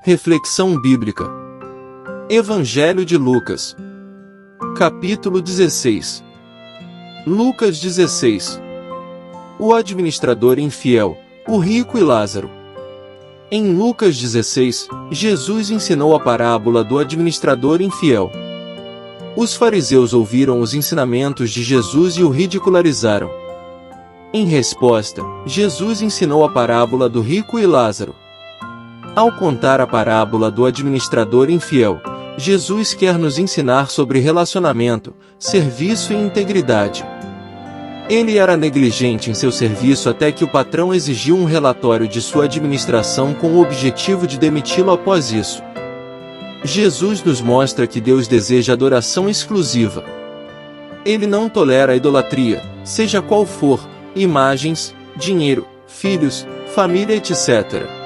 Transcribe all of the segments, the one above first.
Reflexão bíblica. Evangelho de Lucas. Capítulo 16. Lucas 16. O administrador infiel, o rico e Lázaro. Em Lucas 16, Jesus ensinou a parábola do administrador infiel. Os fariseus ouviram os ensinamentos de Jesus e o ridicularizaram. Em resposta, Jesus ensinou a parábola do rico e Lázaro. Ao contar a parábola do administrador infiel, Jesus quer nos ensinar sobre relacionamento, serviço e integridade. Ele era negligente em seu serviço até que o patrão exigiu um relatório de sua administração com o objetivo de demiti-lo após isso. Jesus nos mostra que Deus deseja adoração exclusiva. Ele não tolera a idolatria, seja qual for, imagens, dinheiro, filhos, família, etc.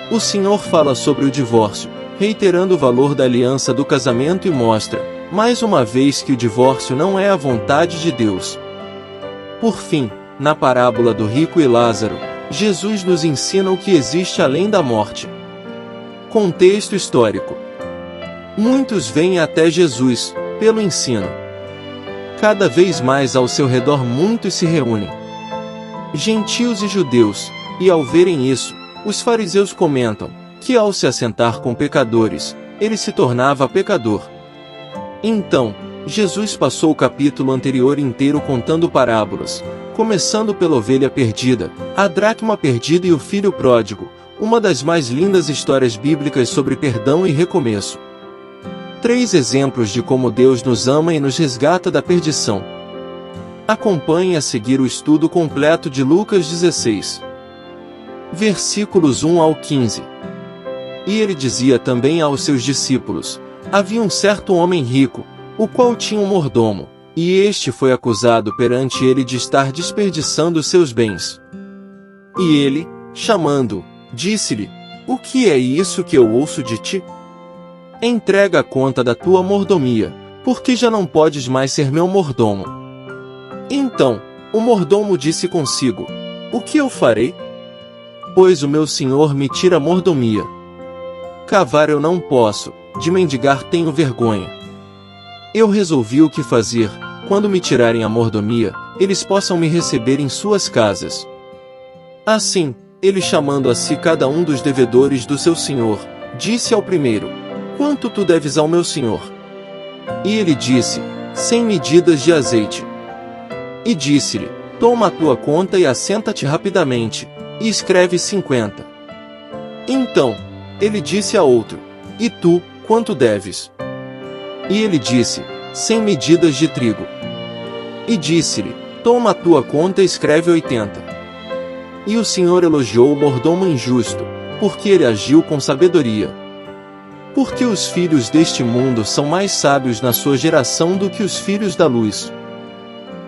O Senhor fala sobre o divórcio, reiterando o valor da aliança do casamento e mostra, mais uma vez, que o divórcio não é a vontade de Deus. Por fim, na parábola do rico e Lázaro, Jesus nos ensina o que existe além da morte. Contexto histórico. Muitos vêm até Jesus, pelo ensino. Cada vez mais ao seu redor muitos se reúnem. Gentios e judeus, e ao verem isso, os fariseus comentam que ao se assentar com pecadores, ele se tornava pecador. Então, Jesus passou o capítulo anterior inteiro contando parábolas, começando pela ovelha perdida, a dracma perdida e o filho pródigo, uma das mais lindas histórias bíblicas sobre perdão e recomeço. 3 exemplos de como Deus nos ama e nos resgata da perdição. Acompanhe a seguir o estudo completo de Lucas 16. Versículos 1 ao 15. E ele dizia também aos seus discípulos: havia um certo homem rico, o qual tinha um mordomo, e este foi acusado perante ele de estar desperdiçando seus bens. E ele, chamando-o, disse-lhe: o que é isso que eu ouço de ti? Entrega a conta da tua mordomia, porque já não podes mais ser meu mordomo. Então, o mordomo disse consigo: o que eu farei? Pois o meu senhor me tira a mordomia. Cavar eu não posso, de mendigar tenho vergonha. Eu resolvi o que fazer, quando me tirarem a mordomia, eles possam me receber em suas casas. Assim, ele, chamando a si cada um dos devedores do seu senhor, disse ao primeiro: quanto tu deves ao meu senhor? E ele disse: 100 medidas de azeite. E disse-lhe: toma a tua conta e assenta-te rapidamente, e escreve 50. Então, ele disse a outro: e tu, quanto deves? E ele disse: 100 medidas de trigo. E disse-lhe: toma a tua conta e escreve 80. E o Senhor elogiou o mordomo injusto, porque ele agiu com sabedoria. Porque os filhos deste mundo são mais sábios na sua geração do que os filhos da luz.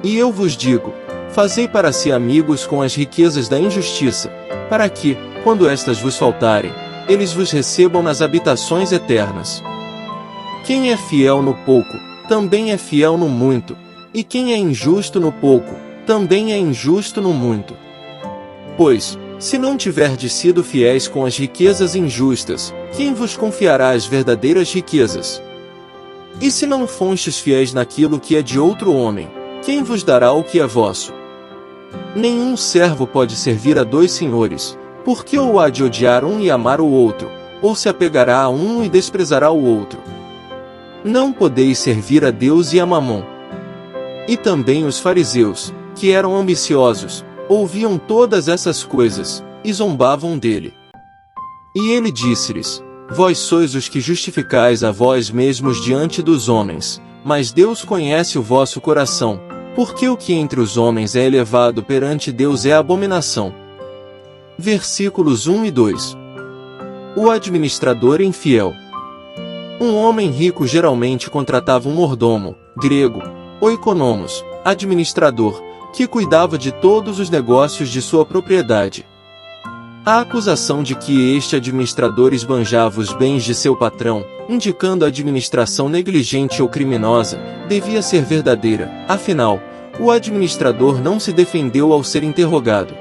E eu vos digo: fazei para si amigos com as riquezas da injustiça, para que, quando estas vos faltarem, eles vos recebam nas habitações eternas. Quem é fiel no pouco, também é fiel no muito, e quem é injusto no pouco, também é injusto no muito. Pois, se não tiverdes sido fiéis com as riquezas injustas, quem vos confiará as verdadeiras riquezas? E se não fostes fiéis naquilo que é de outro homem, quem vos dará o que é vosso? Nenhum servo pode servir a 2 senhores, porque ou há de odiar um e amar o outro, ou se apegará a um e desprezará o outro. Não podeis servir a Deus e a Mamom. E também os fariseus, que eram ambiciosos, ouviam todas essas coisas, e zombavam dele. E ele disse-lhes: vós sois os que justificais a vós mesmos diante dos homens, mas Deus conhece o vosso coração, porque o que entre os homens é elevado perante Deus é abominação. Versículos 1 e 2. O administrador infiel. Um homem rico geralmente contratava um mordomo, grego, oikonomos, administrador, que cuidava de todos os negócios de sua propriedade. A acusação de que este administrador esbanjava os bens de seu patrão, indicando a administração negligente ou criminosa, devia ser verdadeira. Afinal, o administrador não se defendeu ao ser interrogado.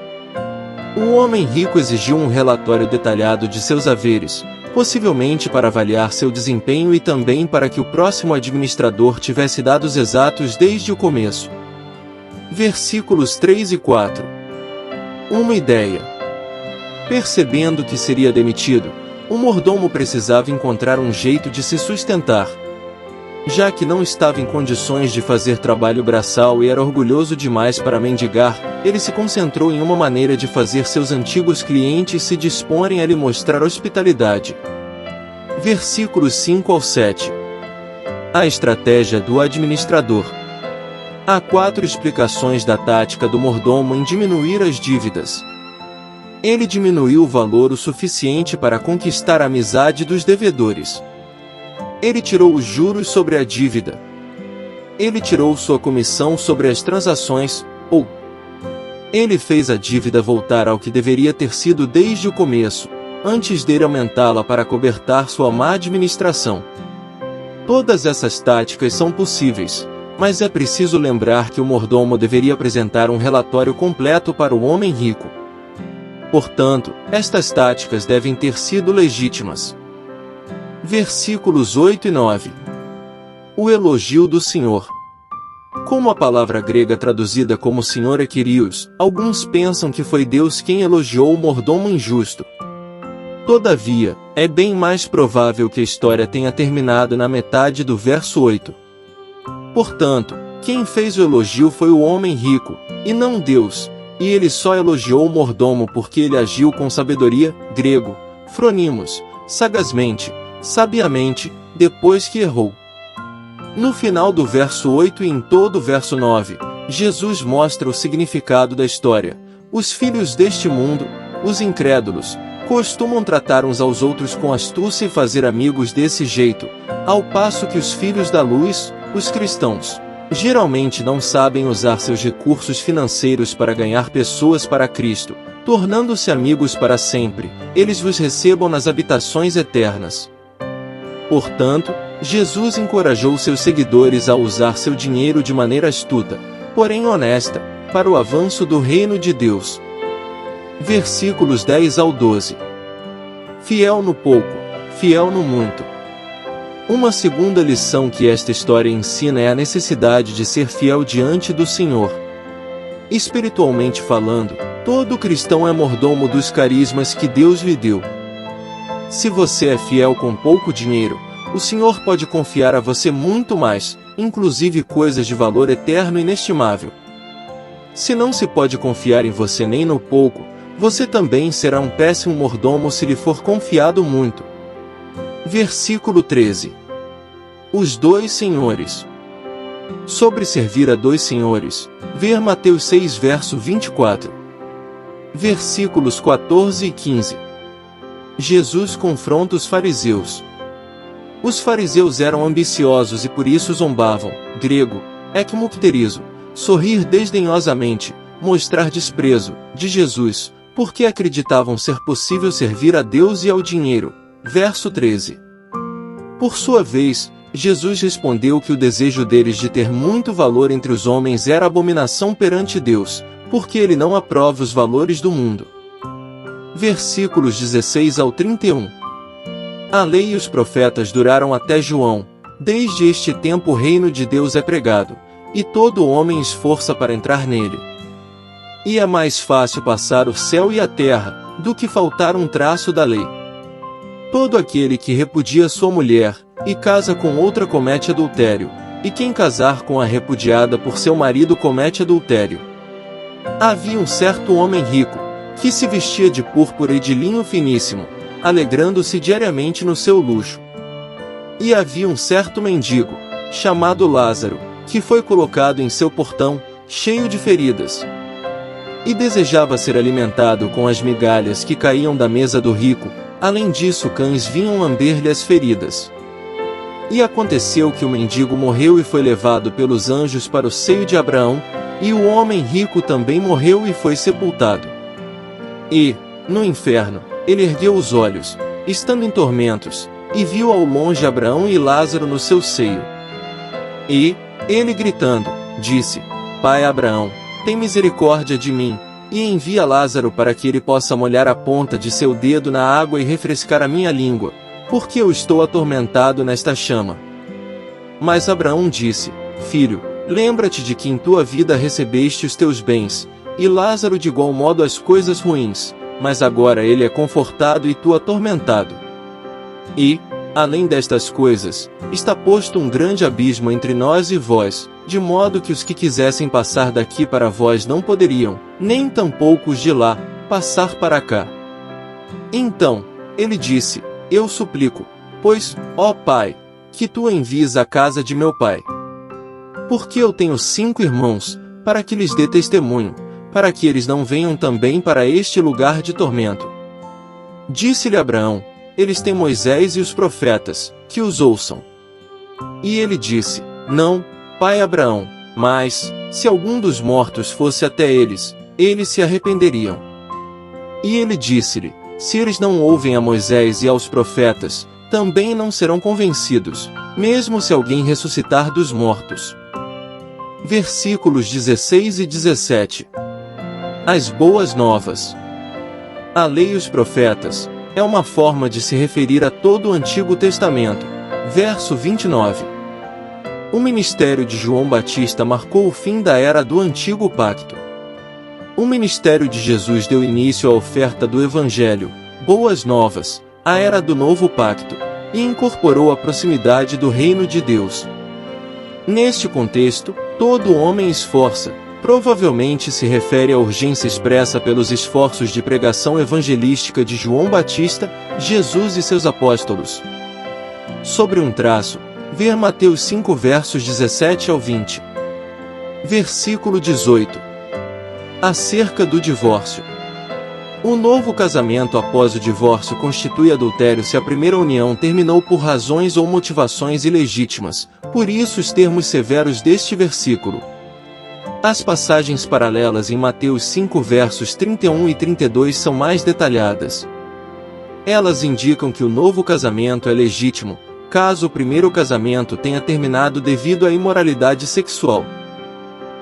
O homem rico exigiu um relatório detalhado de seus haveres, possivelmente para avaliar seu desempenho e também para que o próximo administrador tivesse dados exatos desde o começo. Versículos 3 e 4. Uma ideia. Percebendo que seria demitido, o mordomo precisava encontrar um jeito de se sustentar. Já que não estava em condições de fazer trabalho braçal e era orgulhoso demais para mendigar, ele se concentrou em uma maneira de fazer seus antigos clientes se disporem a lhe mostrar hospitalidade. Versículos 5 ao 7. A estratégia do administrador. Há 4 explicações da tática do mordomo em diminuir as dívidas. Ele diminuiu o valor o suficiente para conquistar a amizade dos devedores. Ele tirou os juros sobre a dívida. Ele tirou sua comissão sobre as transações, ou ele fez a dívida voltar ao que deveria ter sido desde o começo, antes dele aumentá-la para cobertar sua má administração. Todas essas táticas são possíveis, mas é preciso lembrar que o mordomo deveria apresentar um relatório completo para o homem rico. Portanto, estas táticas devem ter sido legítimas. Versículos 8 e 9. O elogio do Senhor. Como a palavra grega traduzida como Senhor é Kyrios, alguns pensam que foi Deus quem elogiou o mordomo injusto. Todavia, é bem mais provável que a história tenha terminado na metade do verso 8. Portanto, quem fez o elogio foi o homem rico, e não Deus, e ele só elogiou o mordomo porque ele agiu com sabedoria, grego, phronimos, sagazmente, sabiamente, depois que errou. No final do verso 8 e em todo o verso 9, Jesus mostra o significado da história. Os filhos deste mundo, os incrédulos, costumam tratar uns aos outros com astúcia e fazer amigos desse jeito, ao passo que os filhos da luz, os cristãos, geralmente não sabem usar seus recursos financeiros para ganhar pessoas para Cristo, tornando-se amigos para sempre, eles vos recebam nas habitações eternas. Portanto, Jesus encorajou seus seguidores a usar seu dinheiro de maneira astuta, porém honesta, para o avanço do reino de Deus. Versículos 10 ao 12. Fiel no pouco, fiel no muito. Uma segunda lição que esta história ensina é a necessidade de ser fiel diante do Senhor. Espiritualmente falando, todo cristão é mordomo dos carismas que Deus lhe deu. Se você é fiel com pouco dinheiro, o Senhor pode confiar a você muito mais, inclusive coisas de valor eterno e inestimável. Se não se pode confiar em você nem no pouco, você também será um péssimo mordomo se lhe for confiado muito. Versículo 13. Os dois senhores. Sobre servir a dois senhores, ver Mateus 6 verso 24. Versículos 14 e 15. Jesus confronta os fariseus. Os fariseus eram ambiciosos e por isso zombavam, grego, ekmukterizo, sorrir desdenhosamente, mostrar desprezo, de Jesus, porque acreditavam ser possível servir a Deus e ao dinheiro. Verso 13. Por sua vez, Jesus respondeu que o desejo deles de ter muito valor entre os homens era abominação perante Deus, porque ele não aprova os valores do mundo. Versículos 16 ao 31. A lei e os profetas duraram até João. Desde este tempo o reino de Deus é pregado, e todo homem esforça para entrar nele. E é mais fácil passar o céu e a terra, do que faltar um traço da lei. Todo aquele que repudia sua mulher, e casa com outra comete adultério, e quem casar com a repudiada por seu marido comete adultério. Havia um certo homem rico, que se vestia de púrpura e de linho finíssimo, alegrando-se diariamente no seu luxo. E havia um certo mendigo, chamado Lázaro, que foi colocado em seu portão, cheio de feridas. E desejava ser alimentado com as migalhas que caíam da mesa do rico, além disso cães vinham lamber-lhe as feridas. E aconteceu que o mendigo morreu e foi levado pelos anjos para o seio de Abraão, e o homem rico também morreu e foi sepultado. E, no inferno, ele ergueu os olhos, estando em tormentos, e viu ao longe Abraão e Lázaro no seu seio. E, ele gritando, disse: Pai Abraão, tem misericórdia de mim, E envia Lázaro para que ele possa molhar a ponta de seu dedo na água e refrescar a minha língua, porque eu estou atormentado nesta chama. Mas Abraão disse: Filho, lembra-te de que em tua vida recebeste os teus bens, e Lázaro de igual modo as coisas ruins, mas agora ele é confortado e tu atormentado. E, além destas coisas, está posto um grande abismo entre nós e vós, de modo que os que quisessem passar daqui para vós não poderiam, nem tampouco os de lá, passar para cá. Então, ele disse: Eu suplico, pois, ó Pai, que tu envies à casa de meu pai. Porque eu tenho 5 irmãos, para que lhes dê testemunho, para que eles não venham também para este lugar de tormento. Disse-lhe Abraão: Eles têm Moisés e os profetas, que os ouçam. E ele disse: Não, pai Abraão, mas, se algum dos mortos fosse até eles, eles se arrependeriam. E ele disse-lhe: Se eles não ouvem a Moisés e aos profetas, também não serão convencidos, mesmo se alguém ressuscitar dos mortos. Versículos 16 e 17. As boas novas. A lei e os profetas é uma forma de se referir a todo o Antigo Testamento. Verso 29. O ministério de João Batista marcou o fim da era do Antigo Pacto. O ministério de Jesus deu início à oferta do Evangelho, Boas Novas, a era do Novo Pacto, e incorporou a proximidade do Reino de Deus. Neste contexto, todo homem esforça, provavelmente se refere à urgência expressa pelos esforços de pregação evangelística de João Batista, Jesus e seus apóstolos. Sobre um traço, ver Mateus 5 versos 17 ao 20. Versículo 18. Acerca do divórcio. O novo casamento após o divórcio constitui adultério se a primeira união terminou por razões ou motivações ilegítimas, por isso os termos severos deste versículo. As passagens paralelas em Mateus 5 versos 31 e 32 são mais detalhadas. Elas indicam que o novo casamento é legítimo, caso o primeiro casamento tenha terminado devido à imoralidade sexual.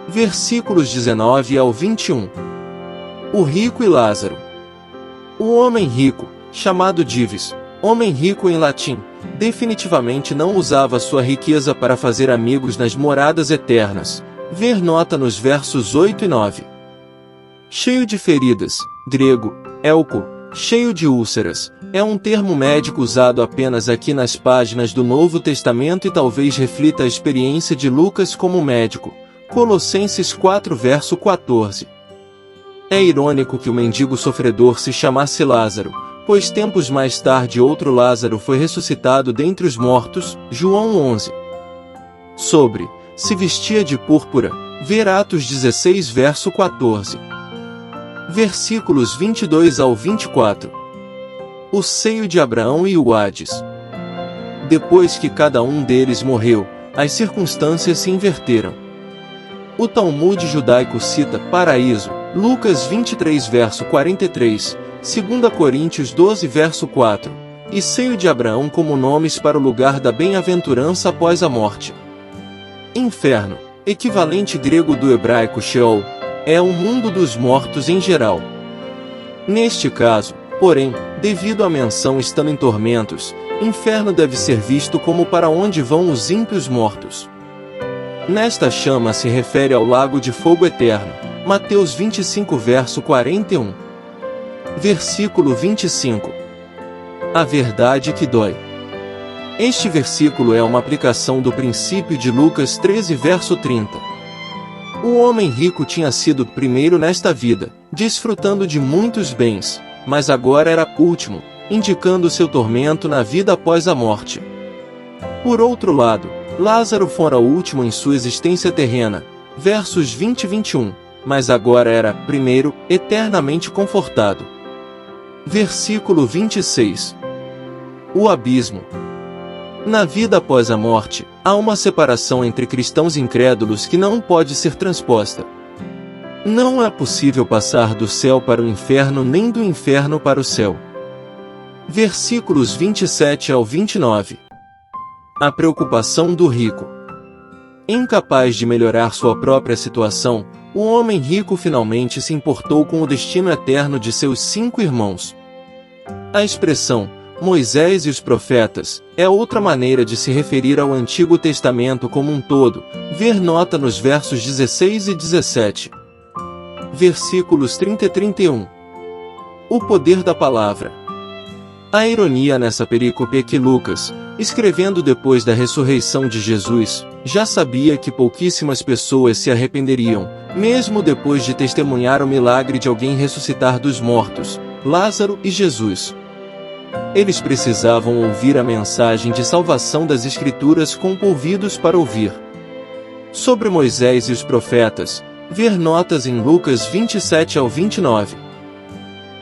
Versículos 19 ao 21. O rico e Lázaro. O homem rico, chamado Dives, homem rico em latim, definitivamente não usava sua riqueza para fazer amigos nas moradas eternas. Ver nota nos versos 8 e 9. Cheio de feridas, grego, elco, cheio de úlceras, é um termo médico usado apenas aqui nas páginas do Novo Testamento e talvez reflita a experiência de Lucas como médico. Colossenses 4 verso 14. É irônico que o mendigo sofredor se chamasse Lázaro, pois tempos mais tarde outro Lázaro foi ressuscitado dentre os mortos. João 11. Sobre se vestia de púrpura, ver Atos 16 verso 14. Versículos 22 ao 24. O seio de Abraão e o Hades. Depois que cada um deles morreu, as circunstâncias se inverteram. O Talmud judaico cita paraíso, Lucas 23 verso 43, 2 Coríntios 12 verso 4, e seio de Abraão como nomes para o lugar da bem-aventurança após a morte. Inferno, equivalente grego do hebraico Sheol, é o mundo dos mortos em geral. Neste caso, porém, devido à menção estando em tormentos, inferno deve ser visto como para onde vão os ímpios mortos. Nesta chama se refere ao lago de fogo eterno, Mateus 25 verso 41. Versículo 25. A verdade que dói. Este versículo é uma aplicação do princípio de Lucas 13 verso 30. O homem rico tinha sido primeiro nesta vida, desfrutando de muitos bens, mas agora era último, indicando seu tormento na vida após a morte. Por outro lado, Lázaro fora o último em sua existência terrena, versos 20 e 21, mas agora era, primeiro, eternamente confortado. Versículo 26. O abismo. Na vida após a morte, há uma separação entre cristãos incrédulos que não pode ser transposta. Não é possível passar do céu para o inferno nem do inferno para o céu. Versículos 27 ao 29. A preocupação do rico. Incapaz de melhorar sua própria situação, o homem rico finalmente se importou com o destino eterno de seus 5 irmãos. A expressão Moisés e os profetas é outra maneira de se referir ao Antigo Testamento como um todo. Ver nota nos versos 16 e 17. Versículos 30 e 31. O poder da palavra. A ironia nessa perícope é que Lucas, escrevendo depois da ressurreição de Jesus, já sabia que pouquíssimas pessoas se arrependeriam, mesmo depois de testemunhar o milagre de alguém ressuscitar dos mortos, Lázaro e Jesus. Eles precisavam ouvir a mensagem de salvação das Escrituras com ouvidos para ouvir. Sobre Moisés e os profetas, ver notas em Lucas 27 ao 29.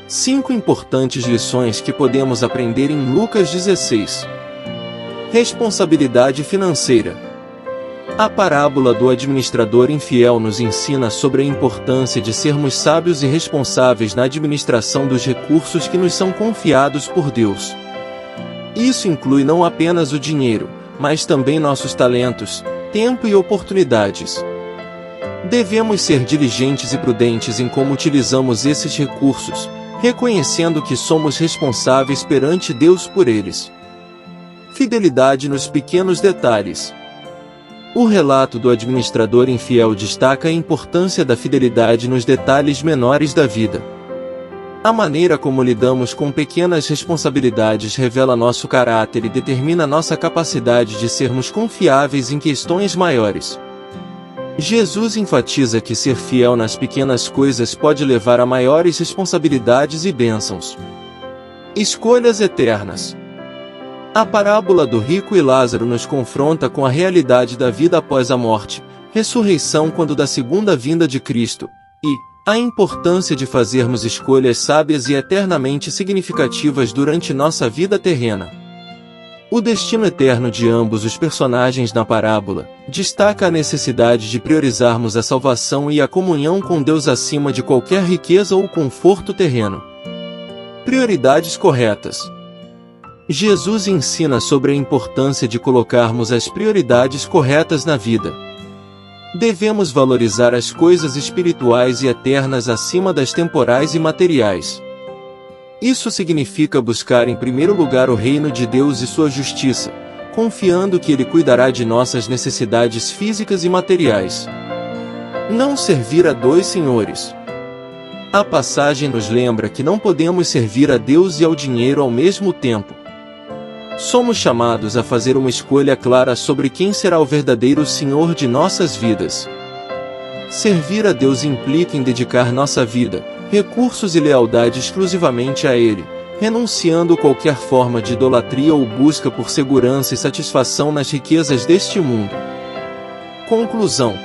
5 importantes lições que podemos aprender em Lucas 16. Responsabilidade financeira. A parábola do administrador infiel nos ensina sobre a importância de sermos sábios e responsáveis na administração dos recursos que nos são confiados por Deus. Isso inclui não apenas o dinheiro, mas também nossos talentos, tempo e oportunidades. Devemos ser diligentes e prudentes em como utilizamos esses recursos, reconhecendo que somos responsáveis perante Deus por eles. Fidelidade nos pequenos detalhes. O relato do administrador infiel destaca a importância da fidelidade nos detalhes menores da vida. A maneira como lidamos com pequenas responsabilidades revela nosso caráter e determina nossa capacidade de sermos confiáveis em questões maiores. Jesus enfatiza que ser fiel nas pequenas coisas pode levar a maiores responsabilidades e bênçãos. Escolhas eternas. A parábola do rico e Lázaro nos confronta com a realidade da vida após a morte, ressurreição quando da segunda vinda de Cristo, e a importância de fazermos escolhas sábias e eternamente significativas durante nossa vida terrena. O destino eterno de ambos os personagens na parábola destaca a necessidade de priorizarmos a salvação e a comunhão com Deus acima de qualquer riqueza ou conforto terreno. Prioridades corretas. Jesus ensina sobre a importância de colocarmos as prioridades corretas na vida. Devemos valorizar as coisas espirituais e eternas acima das temporais e materiais. Isso significa buscar em primeiro lugar o reino de Deus e sua justiça, confiando que Ele cuidará de nossas necessidades físicas e materiais. Não servir a 2 senhores. A passagem nos lembra que não podemos servir a Deus e ao dinheiro ao mesmo tempo. Somos chamados a fazer uma escolha clara sobre quem será o verdadeiro Senhor de nossas vidas. Servir a Deus implica em dedicar nossa vida, recursos e lealdade exclusivamente a Ele, renunciando qualquer forma de idolatria ou busca por segurança e satisfação nas riquezas deste mundo. Conclusão.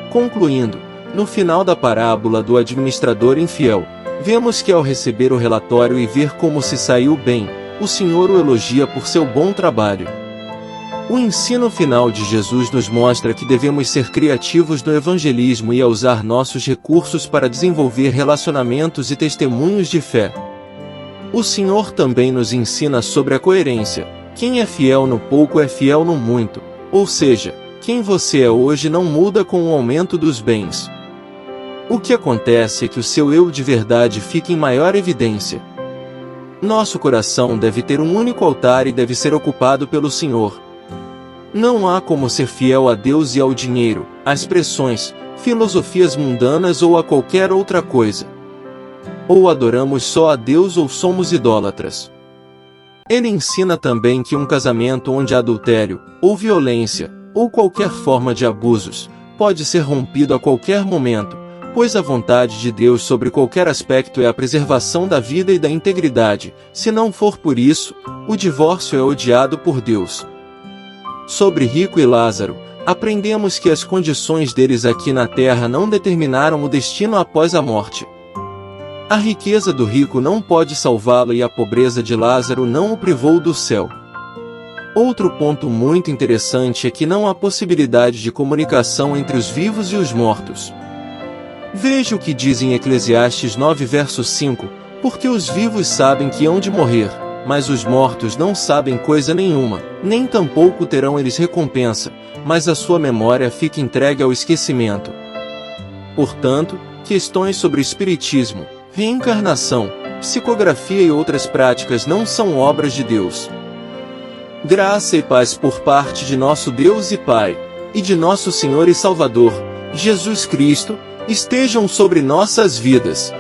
Concluindo, no final da parábola do administrador infiel, vemos que ao receber o relatório e ver como se saiu bem, o Senhor o elogia por seu bom trabalho. O ensino final de Jesus nos mostra que devemos ser criativos no evangelismo e a usar nossos recursos para desenvolver relacionamentos e testemunhos de fé. O Senhor também nos ensina sobre a coerência. Quem é fiel no pouco é fiel no muito, ou seja, quem você é hoje não muda com o aumento dos bens. O que acontece é que o seu eu de verdade fica em maior evidência. Nosso coração deve ter um único altar e deve ser ocupado pelo Senhor. Não há como ser fiel a Deus e ao dinheiro, a expressões, filosofias mundanas ou a qualquer outra coisa. Ou adoramos só a Deus ou somos idólatras. Ele ensina também que um casamento onde há adultério, ou violência, ou qualquer forma de abusos, pode ser rompido a qualquer momento, pois a vontade de Deus sobre qualquer aspecto é a preservação da vida e da integridade. Se não for por isso, o divórcio é odiado por Deus. Sobre Rico e Lázaro, aprendemos que as condições deles aqui na terra não determinaram o destino após a morte. A riqueza do rico não pode salvá-lo e a pobreza de Lázaro não o privou do céu. Outro ponto muito interessante é que não há possibilidade de comunicação entre os vivos e os mortos. Veja o que diz em Eclesiastes 9 verso 5, porque os vivos sabem que hão de morrer, mas os mortos não sabem coisa nenhuma, nem tampouco terão eles recompensa, mas a sua memória fica entregue ao esquecimento. Portanto, questões sobre espiritismo, reencarnação, psicografia e outras práticas não são obras de Deus. Graça e paz por parte de nosso Deus e Pai, e de nosso Senhor e Salvador, Jesus Cristo, estejam sobre nossas vidas.